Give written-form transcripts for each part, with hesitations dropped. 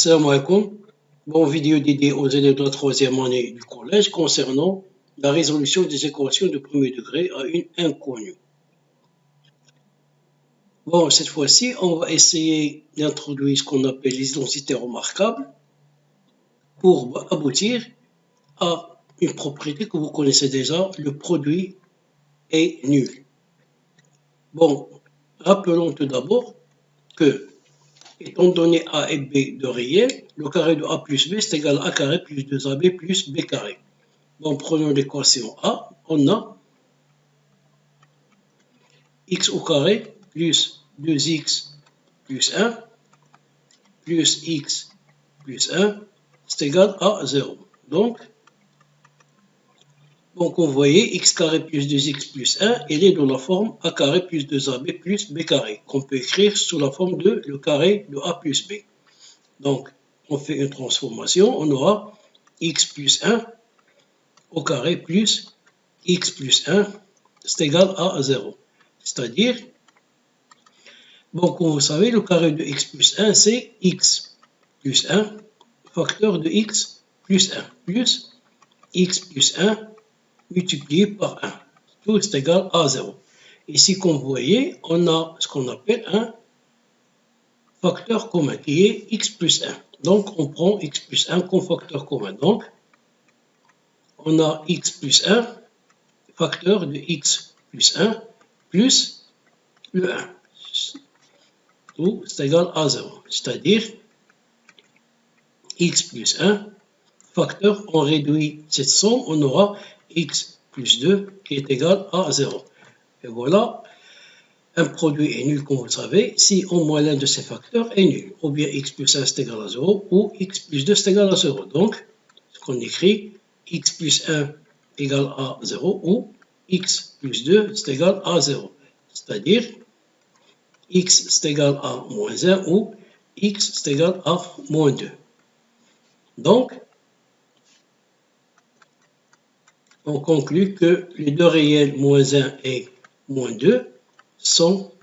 Assalamu alaikum. Bon, vidéo dédiée aux élèves de la troisième année du collège concernant la résolution des équations de premier degré à une inconnue. Bon, cette fois-ci, on va essayer d'introduire ce qu'on appelle les identités remarquables pour aboutir à une propriété que vous connaissez déjà, le produit est nul. Bon, rappelons tout d'abord que, étant donné A et B de réels, le carré de A plus B c'est égal à A carré plus 2AB plus B carré. Bon, prenons l'équation A, on a x au carré plus 2x plus 1 plus x plus 1 c'est égal à 0. Donc, vous voyez, x carré plus 2x plus 1, il est dans la forme a carré plus 2ab plus b carré, qu'on peut écrire sous la forme de le carré de a plus b. Donc, on fait une transformation, on aura x plus 1 au carré plus x plus 1, c'est égal à 0. C'est-à-dire, bon, comme vous savez, le carré de x plus 1, c'est x plus 1, facteur de x plus 1, plus x plus 1 multiplié par 1. Tout est égal à 0. Ici, comme vous voyez, on a ce qu'on appelle un facteur commun qui est x plus 1. Donc, on prend x plus 1 comme facteur commun. Donc, on a x plus 1, facteur de x plus 1, plus le 1. Tout est égal à 0. C'est-à-dire, x plus 1, facteur, on réduit cette somme, on aura x plus 2 qui est égal à 0. Et voilà, un produit est nul, comme vous le savez, si au moins l'un de ces facteurs est nul. Ou bien x plus 1 c'est égal à 0, ou x plus 2 c'est égal à 0. Donc, ce qu'on écrit, x plus 1 égale à 0, ou x plus 2 c'est égal à 0. C'est-à-dire, x c'est égal à moins 1, ou x c'est égal à moins 2. Donc, on conclut que les deux réels moins 1 et moins 2 sont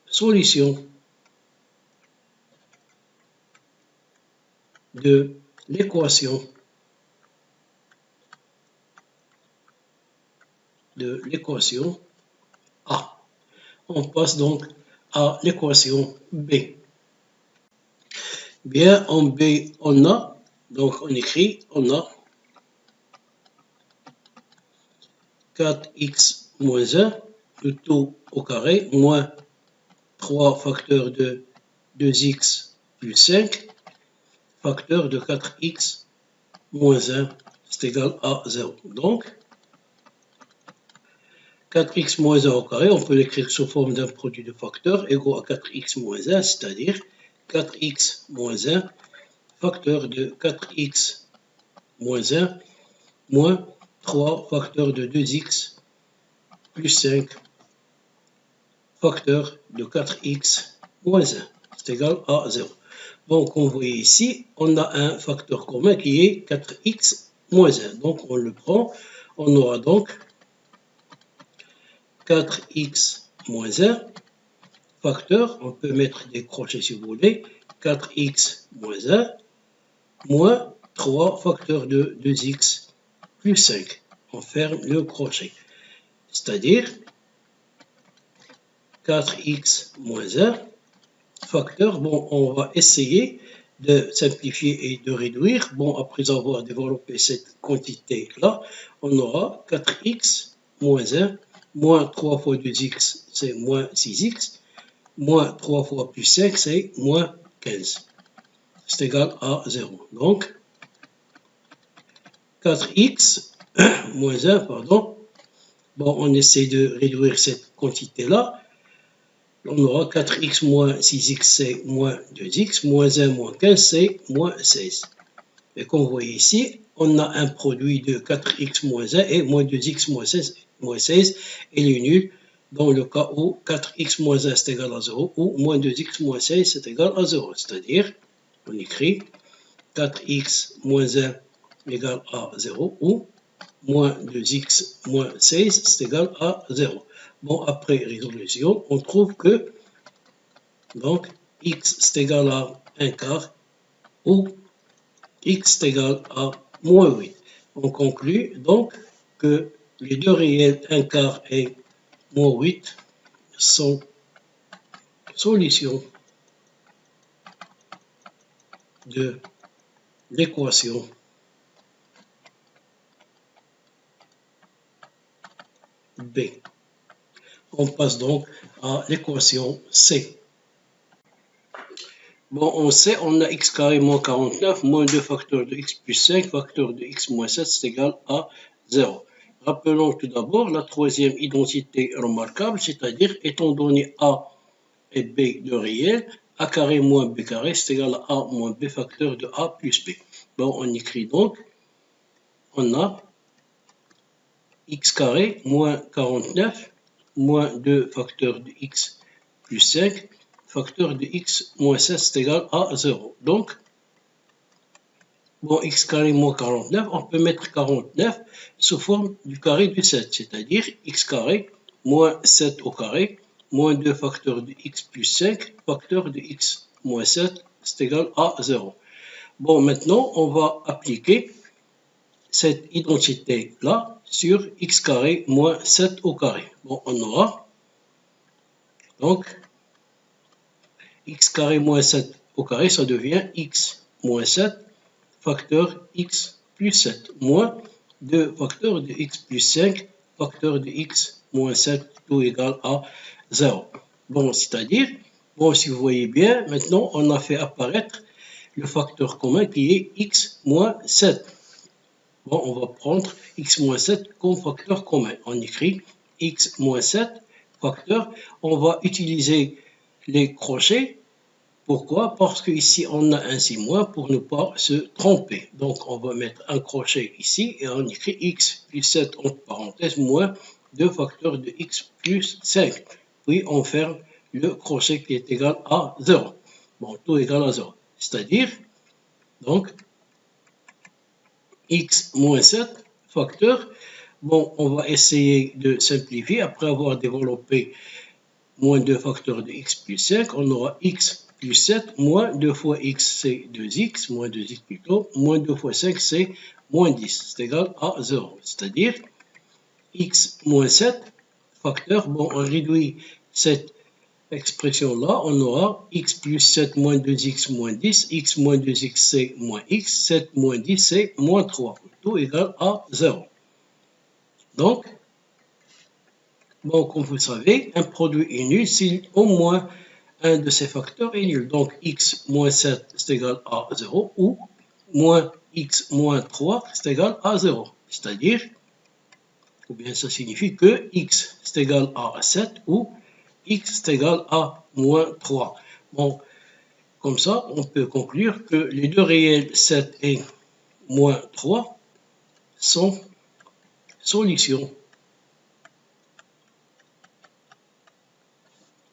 solutions de l'équation A. On passe donc à l'équation B. Bien, en B, on a, donc on écrit, on a 4x moins 1, le tout au carré, moins 3 facteurs de 2x plus 5, facteur de 4x moins 1, c'est égal à 0. Donc, 4x moins 1 au carré, on peut l'écrire sous forme d'un produit de facteurs égaux à 4x moins 1, c'est-à-dire 4x moins 1, facteur de 4x moins 1, moins 3 facteurs de 2x plus 5, facteur de 4x moins 1, c'est égal à 0. Bon, comme vous voyez ici, on a un facteur commun qui est 4x moins 1. Donc, on le prend, on aura donc 4x moins 1, facteur, on peut mettre des crochets si vous voulez, 4x moins 1, moins 3 facteurs de 2x plus 5. On ferme le crochet. C'est-à-dire 4x moins 1, facteur, bon, on va essayer de simplifier et de réduire. Bon, après avoir développé cette quantité-là, on aura 4x moins 1, moins 3 fois 2x, c'est moins 6x, moins 3 fois plus 5, c'est moins 15. C'est égal à 0. Donc, 4x moins 1, pardon. Bon, on essaie de réduire cette quantité-là. On aura 4x moins 6x, c'est moins 2x, moins 1 moins 15, c'est moins 16. Et comme vous voyez ici, on a un produit de 4x moins 1 et moins 2x moins 16, il est nul dans le cas où 4x moins 1 c'est égal à 0 ou moins 2x moins 16 c'est égal à 0. C'est-à-dire, on écrit 4x moins 1 égale à 0 ou moins 2x moins 16 c'est égal à 0. Bon, après résolution, on trouve que donc x c'est égal à 1 quart ou x est égal à moins 8. On conclut donc que les deux réels 1 quart et moins 8 sont solutions de l'équation B. On passe donc à l'équation C. Bon, on sait, on a x carré moins 49 moins 2 facteurs de x plus 5 facteur de x moins 7 c'est égal à 0. Rappelons tout d'abord la troisième identité remarquable, c'est-à-dire étant donné a et b de réel, a carré moins b carré c'est égal à a moins b facteur de a plus b. Bon, on écrit donc, on a x carré moins 49 moins 2 facteurs de x plus 5 facteur de x moins 16 c'est égal à 0. Donc, bon, x carré moins 49, on peut mettre 49 sous forme du carré du 7, c'est-à-dire x carré moins 7 au carré moins 2 facteurs de x plus 5 facteur de x moins 7 c'est égal à 0. Bon, maintenant, on va appliquer cette identité-là sur x carré moins 7 au carré. Bon, on aura donc x carré moins 7 au carré, ça devient x moins 7 facteur x plus 7 moins 2 facteurs de x plus 5 facteur de x moins 7 tout égal à 0. Bon, c'est-à-dire, bon, si vous voyez bien, maintenant on a fait apparaître le facteur commun qui est x moins 7. Bon, on va prendre x moins 7 comme facteur commun. On écrit x moins 7 facteur. On va utiliser les crochets. Pourquoi? Parce qu'ici, on a un signe moins pour ne pas se tromper. Donc, on va mettre un crochet ici et on écrit x plus 7 entre parenthèses moins 2 facteurs de x plus 5. Puis, on ferme le crochet qui est égal à 0. Bon, tout égal à 0. C'est-à-dire, donc, x moins 7 facteur. Bon, on va essayer de simplifier. Après avoir développé moins 2 facteurs de x plus 5, on aura x plus 7 moins 2 fois x, c'est 2x, moins 2x plutôt, moins 2 fois 5, c'est moins 10, c'est égal à 0. C'est-à-dire, x moins 7 facteur, bon, on réduit cette expression-là, on aura x plus 7 moins 2x moins 10, x moins 2x c'est moins x, 7 moins 10 c'est moins 3, tout égal à 0. Donc, bon, comme vous le savez, un produit est nul si au moins un de ces facteurs est nul. Donc, x moins 7 c'est égal à 0 ou moins x moins 3 c'est égal à 0. C'est-à-dire, ou bien ça signifie que x c'est égal à 7 ou x c'est égal à moins 3. Bon, comme ça, on peut conclure que les deux réels 7 et moins 3 sont solutions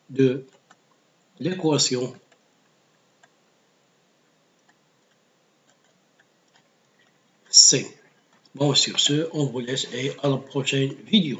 de l'équation C. Bon, sur ce, on vous laisse et à la prochaine vidéo.